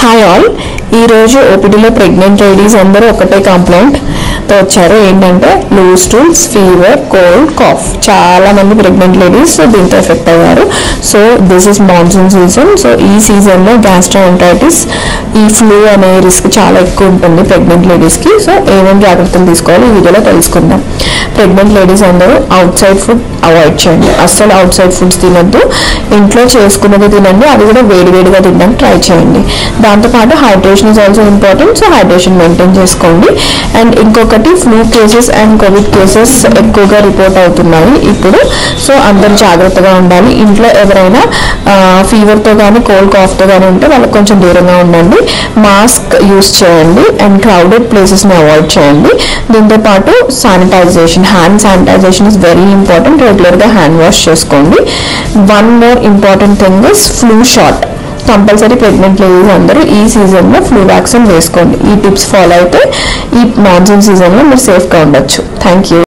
Hi all, ఈరోజు ఓపీడీలో pregnant ladies అందరూ ఒకటే కంప్లైంట్తో వచ్చారు. ఏంటంటే loose stools, fever, cold, cough. చాలా మంది ప్రెగ్నెంట్ లేడీస్ దీంతో ఎఫెక్ట్ అయ్యారు. So this is monsoon season. So ఈ సీజన్లో గ్యాస్ట్రోఎంటరైటిస్, ఈ ఫ్లూ అనే రిస్క్ చాలా ఎక్కువ ఉంటుంది ప్రెగ్నెంట్ లేడీస్కి. సో ఏమేమి జాగ్రత్తలు తీసుకోవాలి ఈ వీడియోలో తెలుసుకుందాం. ప్రెగ్నెంట్ లేడీస్ అందరూ అవుట్ సైడ్ ఫుడ్ అవాయిడ్ చేయండి. అస్సలు అవుట్ సైడ్ ఫుడ్స్ తినొద్దు. ఇంట్లో చేసుకున్నది తినండి, అది కూడా వేడివేడిగా తినడానికి ట్రై చేయండి. దాంతోపాటు hydration is also important. So hydration maintain చేసుకోండి. అండ్ ఇంకొకటి, flu cases and Covid cases ఎక్కువగా రిపోర్ట్ అవుతున్నాయి ఇప్పుడు. సో అందరూ జాగ్రత్తగా ఉండాలి. ఇంట్లో ఎవరైనా ఫీవర్తో కానీ కోల్డ్ కాఫ్తో కానీ ఉంటే వాళ్ళకి కొంచెం దూరంగా ఉండండి. మాస్క్ యూస్ చేయండి అండ్ క్రౌడెడ్ ప్లేసెస్ని అవాయిడ్ చేయండి. దీంతోపాటు sanitization, hand sanitization is very important. రెగ్యులర్గా హ్యాండ్ వాష్ చేసుకోండి. One more important thing is flu shot. Compulsory pregnant ladies అందరూ ఈ సీజన్లో ఫ్లూ వ్యాక్సిన్ వేసుకోండి. ఈ టిప్స్ ఫాలో అయితే ఈ మాన్సూన్ సీజన్లో మీరు సేఫ్గా ఉండొచ్చు. Thank you.